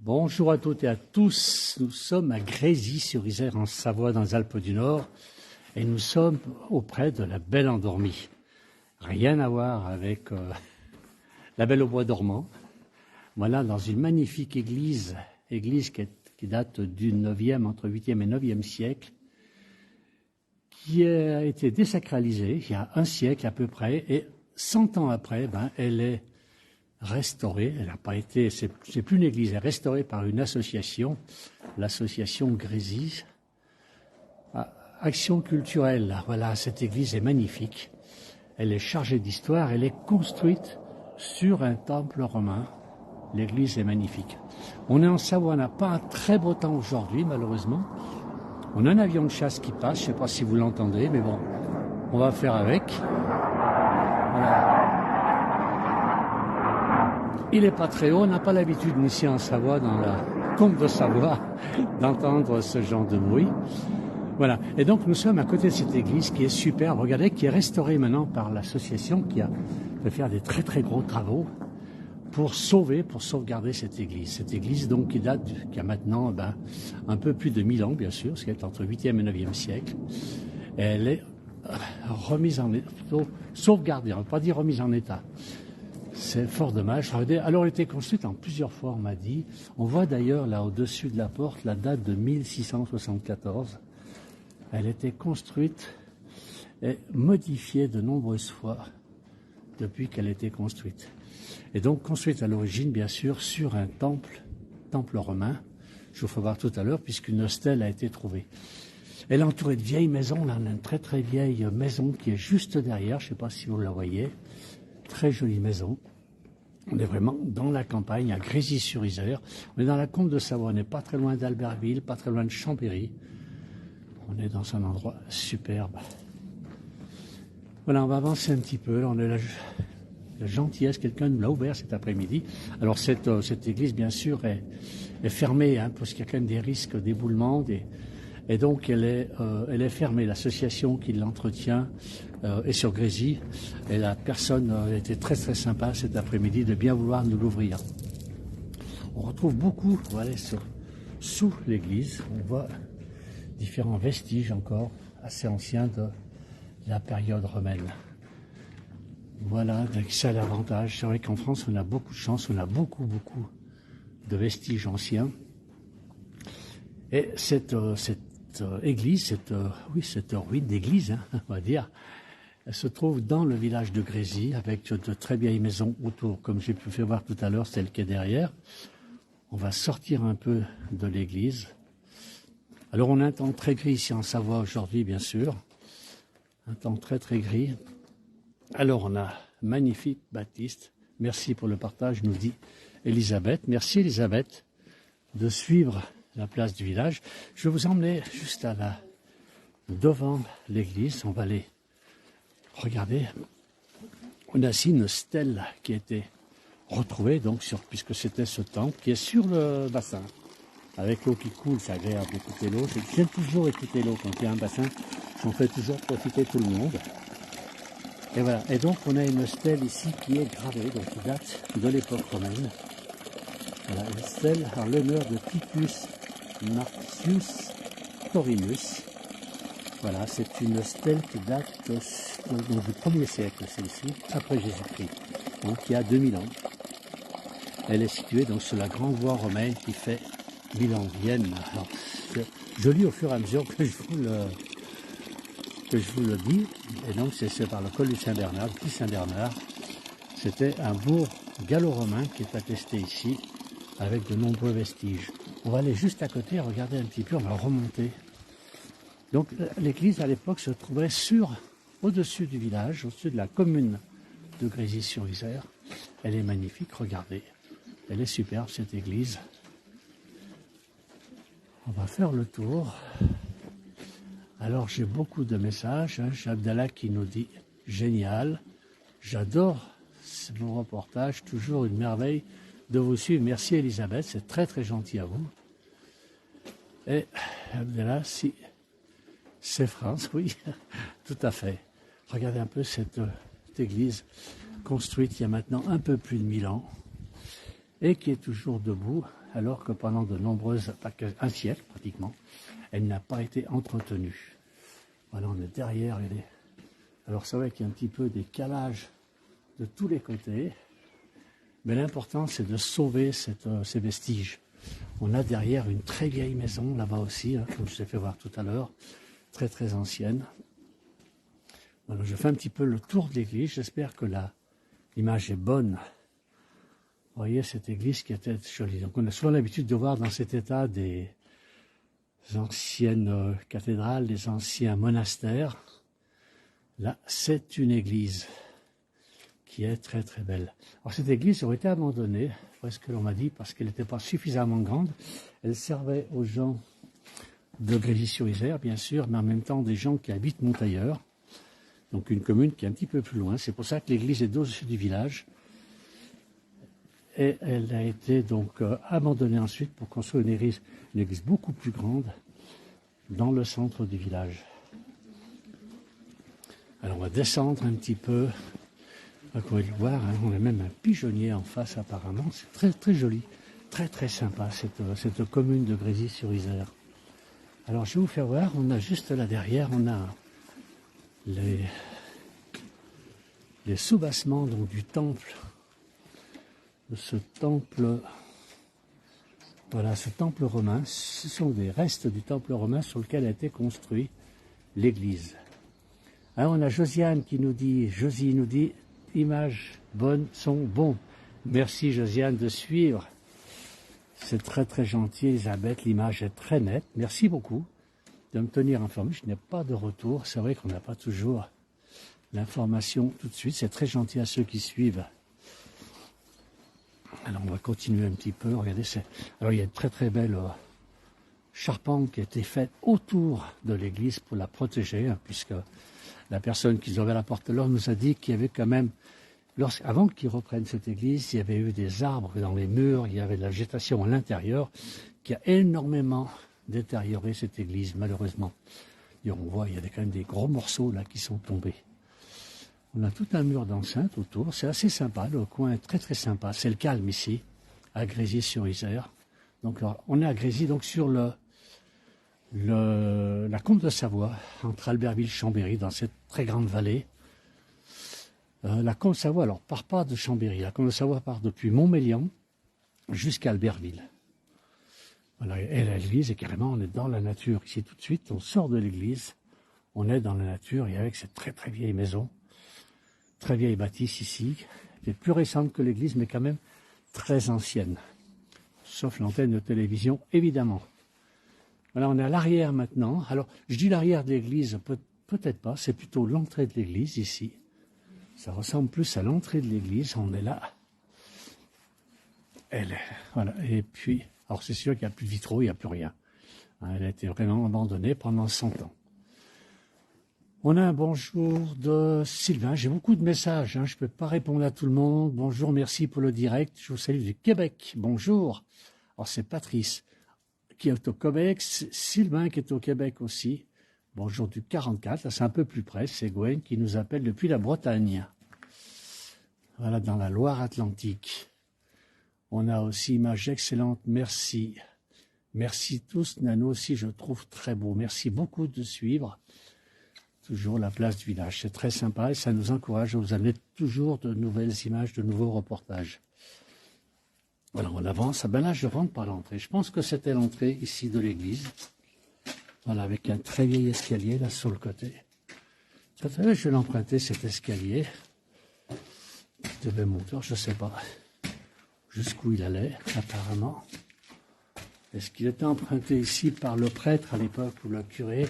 Bonjour à toutes et à tous, nous sommes à Grésy-sur-Isère en Savoie dans les Alpes du Nord et nous sommes auprès de la Belle Endormie. Rien à voir avec la Belle au bois dormant. Voilà, dans une magnifique église qui date du 9e, entre 8e et 9e siècle, qui a été désacralisée il y a un siècle à peu près et 100 ans après, elle est restaurée. Elle n'a pas été, c'est plus une église, elle est restaurée par une association, l'association Grésy. Action culturelle. Voilà, cette église est magnifique. Elle est chargée d'histoire. Elle est construite sur un temple romain. L'église est magnifique. On est en Savoie, on n'a pas un très beau temps aujourd'hui, malheureusement. On a un avion de chasse qui passe, je ne sais pas si vous l'entendez, mais bon, on va faire avec. Voilà. Il n'est pas très haut, on n'a pas l'habitude ici en Savoie, dans la Combe de Savoie, d'entendre ce genre de bruit. Voilà. Et donc nous sommes à côté de cette église qui est superbe, regardez, qui est restaurée maintenant par l'association qui a fait faire des très très gros travaux pour sauvegarder cette église. Cette église donc qui a maintenant un peu plus de 1000 ans bien sûr, parce qu'elle est entre 8e et 9e siècle. Et elle est remise en état, sauvegardée, on ne va pas dire remise en état. C'est fort dommage. Alors elle a été construite en plusieurs fois, on m'a dit. On voit d'ailleurs là au-dessus de la porte la date de 1674. Elle a été construite et modifiée de nombreuses fois depuis qu'elle a été construite. Et donc construite à l'origine, bien sûr, sur un temple romain. Je vous ferai voir tout à l'heure, puisqu'une stèle a été trouvée. Elle est entourée de vieilles maisons. Là, on a une très très vieille maison qui est juste derrière. Je ne sais pas si vous la voyez. Très jolie maison. On est vraiment dans la campagne, à Grésy-sur-Isère. On est dans la Combe de Savoie. On n'est pas très loin d'Albertville, pas très loin de Chambéry. On est dans un endroit superbe. Voilà, on va avancer un petit peu. Là, on est la gentillesse, quelqu'un nous l'a ouvert cet après-midi. Alors cette église, bien sûr, est fermée, parce qu'il y a quand même des risques d'éboulement. Et donc elle est fermée. L'association qui l'entretient est sur Grésy. Et la personne était très très sympa cet après-midi de bien vouloir nous l'ouvrir. On retrouve beaucoup, voilà, sous l'église. On voit différents vestiges encore assez anciens de la période romaine. Voilà, ça a l'avantage. C'est vrai qu'en France, on a beaucoup de chance, on a beaucoup de vestiges anciens. Et cette église, cette ruine d'église, on va dire, elle se trouve dans le village de Grésy, avec de très vieilles maisons autour, comme j'ai pu faire voir tout à l'heure, celle qui est derrière. On va sortir un peu de l'église. Alors on a un temps très gris ici en Savoie aujourd'hui, bien sûr. Un temps très très gris. Alors on a magnifique Baptiste. Merci pour le partage, nous dit Elisabeth. Merci Elisabeth de suivre la place du village. Je vais vous emmener juste devant l'église. On va aller regarder. On a ici une stèle qui a été retrouvée, puisque c'était ce temple, qui est sur le bassin. Avec l'eau qui coule, c'est agréable d'écouter l'eau. J'aime toujours écouter l'eau quand il y a un bassin. J'en fais toujours profiter tout le monde. Et voilà. Et donc, on a une stèle ici qui est gravée, donc qui date de l'époque romaine. Voilà, une stèle en l'honneur de Titus Marcius Torinus. Voilà, c'est une stèle qui date du 1er siècle, celle-ci, après Jésus-Christ. Donc, il y a 2000 ans. Elle est située donc sur la grande voie romaine qui fait Milan-Vienne. Alors, je lis au fur et à mesure que je vous le dis. Et donc, c'est par le col du Saint-Bernard, le petit Saint-Bernard. C'était un bourg gallo-romain qui est attesté ici, avec de nombreux vestiges. On va aller juste à côté, regarder un petit peu, on va remonter. Donc, l'église, à l'époque, se trouvait au-dessus du village, au-dessus de la commune de Grésy-sur-Isère. Elle est magnifique, regardez. Elle est superbe, cette église. On va faire le tour. Alors, j'ai beaucoup de messages. J'ai Abdallah qui nous dit « Génial, j'adore vos reportages, toujours une merveille de vous suivre. » Merci Elisabeth, c'est très très gentil à vous. Et Abdallah, si c'est France, oui, tout à fait. Regardez un peu cette église construite il y a maintenant un peu plus de 1000 ans et qui est toujours debout alors que pendant de nombreuses, un siècle pratiquement, elle n'a pas été entretenue. Voilà, on est derrière. Alors c'est vrai qu'il y a un petit peu des calages de tous les côtés, mais l'important c'est de sauver ces vestiges. On a derrière une très vieille maison, là-bas aussi, hein, comme je vous ai fait voir tout à l'heure, très très ancienne. Voilà, je fais un petit peu le tour de l'église, j'espère que l'image est bonne. Vous voyez cette église qui était jolie. Donc on a souvent l'habitude de voir dans cet état des anciennes cathédrales, des anciens monastères. Là, c'est une église qui est très très belle. Alors cette église aurait été abandonnée, c'est ce que l'on m'a dit, parce qu'elle n'était pas suffisamment grande. Elle servait aux gens de Grésy-sur-Isère, bien sûr, mais en même temps des gens qui habitent Montailleur, donc une commune qui est un petit peu plus loin. C'est pour ça que l'église est au-dessus du village. Et elle a été donc abandonnée ensuite pour construire une église beaucoup plus grande dans le centre du village. Alors on va descendre un petit peu. Vous pouvez le voir, hein, on a même un pigeonnier en face apparemment. C'est très très joli, très très sympa cette commune de Grésy-sur-Isère. Alors je vais vous faire voir, on a juste là derrière, on a les soubassements donc, du temple. De ce temple, voilà, ce temple romain, ce sont des restes du temple romain sur lequel a été construit l'église. Alors on a Josiane qui nous dit, Josie nous dit, images bonnes sont bons. Merci Josiane de suivre. C'est très très gentil Elisabeth, l'image est très nette. Merci beaucoup de me tenir informé. Je n'ai pas de retour, c'est vrai qu'on n'a pas toujours l'information tout de suite. C'est très gentil à ceux qui suivent. Alors on va continuer un petit peu, regardez, alors il y a une très très belle charpente qui a été faite autour de l'église pour la protéger, hein, puisque la personne qui ouvrait la porte là nous a dit qu'il y avait quand même, avant qu'ils reprennent cette église, il y avait eu des arbres dans les murs, il y avait de la végétation à l'intérieur, qui a énormément détérioré cette église, malheureusement. Et on voit, il y a quand même des gros morceaux là qui sont tombés. On a tout un mur d'enceinte autour, c'est assez sympa, le coin est très très sympa, c'est le calme ici, à Grésy-sur-Isère. Donc on est à Grésy, donc sur la Combe de Savoie, entre Albertville et Chambéry, dans cette très grande vallée. La Combe de Savoie, alors, part pas de Chambéry, la Combe de Savoie part depuis Montmélian jusqu'à Albertville. Voilà, et l'église, et carrément, on est dans la nature. Ici, tout de suite, on sort de l'église, on est dans la nature, et avec cette très très vieille maison, très vieille bâtisse ici, qui est plus récente que l'église, mais quand même très ancienne. Sauf l'antenne de télévision, évidemment. Voilà, on est à l'arrière maintenant. Alors, je dis l'arrière de l'église, peut-être pas, c'est plutôt l'entrée de l'église ici. Ça ressemble plus à l'entrée de l'église, on est là. Voilà, et puis, alors c'est sûr qu'il n'y a plus de vitraux, il n'y a plus rien. Elle a été vraiment abandonnée pendant 100 ans. On a un bonjour de Sylvain. J'ai beaucoup de messages, hein. Je ne peux pas répondre à tout le monde. Bonjour, merci pour le direct. Je vous salue du Québec. Bonjour. Alors c'est Patrice qui est au Québec, Sylvain qui est au Québec aussi. Bonjour du 44, là c'est un peu plus près. C'est Gwen qui nous appelle depuis la Bretagne. Voilà, dans la Loire-Atlantique. On a aussi image excellente. Merci. Merci tous. Nano aussi, je trouve très beau. Merci beaucoup de suivre. Toujours la place du village. C'est très sympa et ça nous encourage à vous amener toujours de nouvelles images, de nouveaux reportages. Voilà, on avance. Ah ben là, je rentre par l'entrée. Je pense que c'était l'entrée ici de l'église. Voilà, avec un très vieil escalier là sur le côté. Peut-être je vais l'emprunter cet escalier. Je devais monter, je ne sais pas jusqu'où il allait, apparemment. Est-ce qu'il était emprunté ici par le prêtre à l'époque ou le curé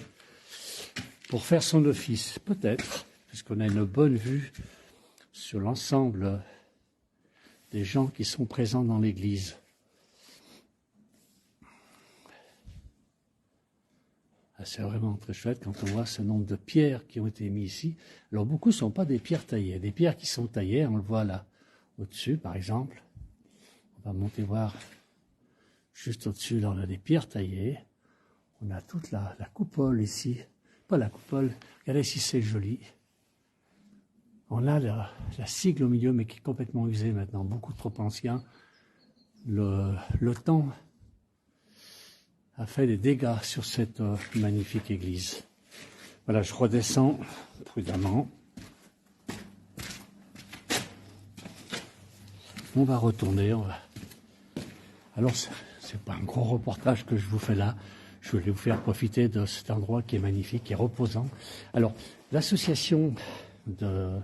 pour faire son office? Peut-être, puisqu'on a une bonne vue sur l'ensemble des gens qui sont présents dans l'église. C'est vraiment très chouette quand on voit ce nombre de pierres qui ont été mises ici. Alors beaucoup ne sont pas des pierres taillées, des pierres qui sont taillées, on le voit là au-dessus par exemple. On va monter voir juste au-dessus, là on a des pierres taillées. On a toute la coupole ici, pas la coupole, regardez ici c'est joli. On a la cigle au milieu mais qui est complètement usée maintenant, beaucoup trop ancien. le temps a fait des dégâts sur cette magnifique église. Voilà, je redescends prudemment. On va retourner. Alors, c'est pas un gros reportage que je vous fais là. Je voulais vous faire profiter de cet endroit qui est magnifique, qui est reposant. Alors, l'association de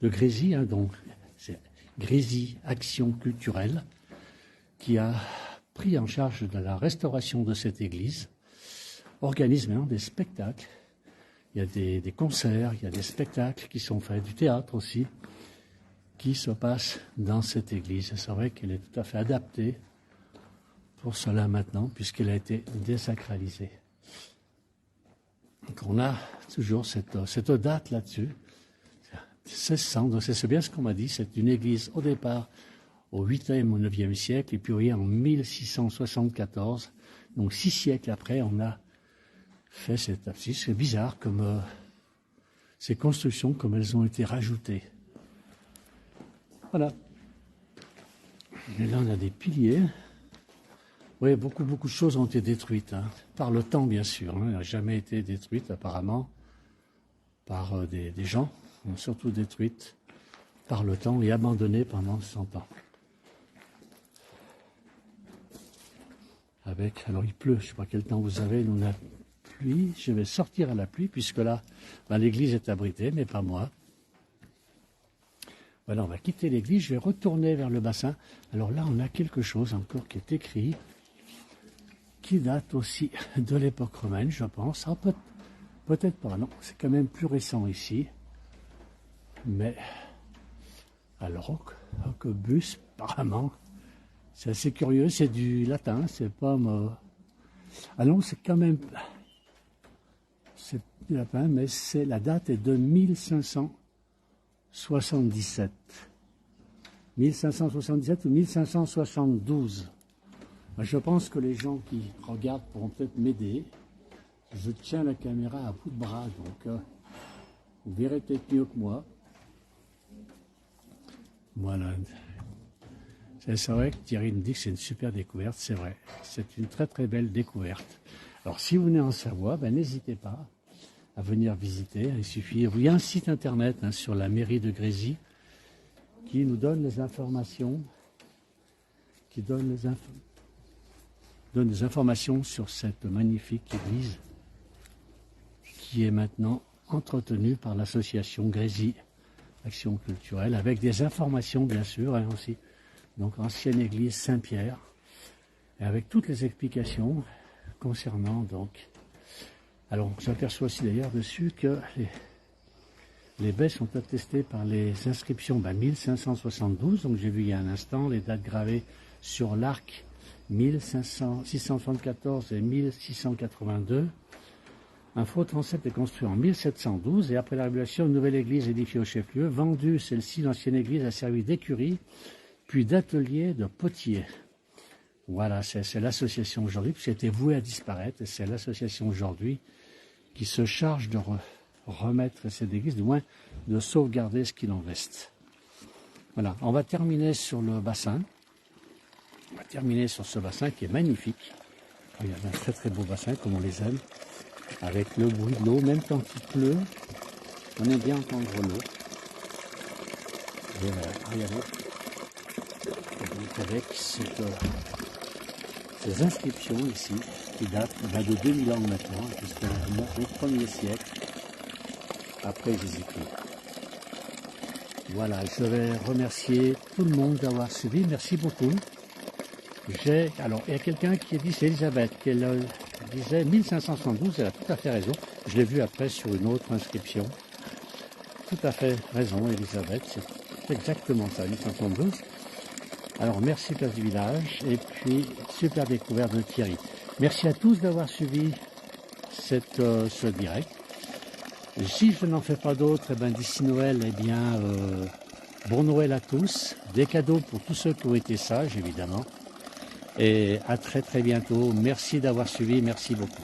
Grésy, donc c'est Grésy Action Culturelle, qui a pris en charge de la restauration de cette église, organise maintenant des spectacles. Il y a des concerts, il y a des spectacles qui sont faits, du théâtre aussi, qui se passe dans cette église. C'est vrai qu'elle est tout à fait adaptée pour cela maintenant, puisqu'elle a été désacralisée. Donc on a toujours cette date là-dessus, 1600, donc c'est bien ce qu'on m'a dit, c'est une église au départ au 8e ou 9e siècle, et puis oui, en 1674, donc 6 siècles après, on a fait cette abside. C'est bizarre comme ces constructions, comme elles ont été rajoutées. Voilà. Et là, on a des piliers. Oui, beaucoup de choses ont été détruites, par le temps, bien sûr. Elle n'a jamais été détruite, apparemment, par des gens, mais surtout détruites par le temps et abandonnées pendant 100 ans. Alors il pleut, je ne sais pas quel temps vous avez, nous on a pluie. Je vais sortir à la pluie, puisque là, l'église est abritée, mais pas moi. Voilà, on va quitter l'église, je vais retourner vers le bassin. Alors là, on a quelque chose encore qui est écrit, qui date aussi de l'époque romaine, je pense. Ah, peut-être pas, non, c'est quand même plus récent ici. Mais, alors, Arquebus, apparemment, c'est assez curieux, c'est du latin, c'est pas... Ah non, c'est quand même... C'est du latin, mais la date est de 1577. 1577 ou 1572. Je pense que les gens qui regardent pourront peut-être m'aider. Je tiens la caméra à bout de bras, donc vous verrez peut-être mieux que moi. Voilà. C'est vrai que Thierry me dit que c'est une super découverte, c'est vrai. C'est une très très belle découverte. Alors si vous venez en Savoie, n'hésitez pas à venir visiter. Il suffit, il y a un site internet sur la mairie de Grésy qui nous donne les informations, donne des informations sur cette magnifique église qui est maintenant entretenue par l'association Grésy Action Culturelle, avec des informations bien sûr aussi. Donc ancienne église Saint-Pierre, et avec toutes les explications concernant donc. Alors on s'aperçoit aussi d'ailleurs dessus que les baies sont attestées par les inscriptions 1572, donc j'ai vu il y a un instant les dates gravées sur l'arc 1674 et 1682. Un faux transept est construit en 1712 et après la révolution, une nouvelle église édifiée au chef-lieu. Vendue, celle-ci, l'ancienne église a servi d'écurie, puis d'atelier de potier. Voilà, c'est l'association aujourd'hui, qui était vouée à disparaître, et c'est l'association aujourd'hui qui se charge de remettre cette église, du moins de sauvegarder ce qu'il en reste. Voilà, on va terminer sur le bassin. On va terminer sur ce bassin qui est magnifique. Il y a un très très beau bassin, comme on les aime, avec le bruit de l'eau, même quand il pleut, on aime bien entendre l'eau. Et regardez. Avec ces inscriptions ici, qui datent de 2000 ans maintenant, jusqu'au 1er siècle, après Jésus-Christ. Voilà, je vais remercier tout le monde d'avoir suivi, merci beaucoup. Alors, il y a quelqu'un qui dit, c'est Elisabeth, qui disait 1572, elle a tout à fait raison. Je l'ai vu après sur une autre inscription. Tout à fait raison, Elisabeth, c'est exactement ça, 1572. Alors merci Place du Village et puis super découverte de Thierry. Merci à tous d'avoir suivi ce direct. Si je n'en fais pas d'autres, d'ici Noël, bon Noël à tous. Des cadeaux pour tous ceux qui ont été sages évidemment. Et à très très bientôt. Merci d'avoir suivi, merci beaucoup.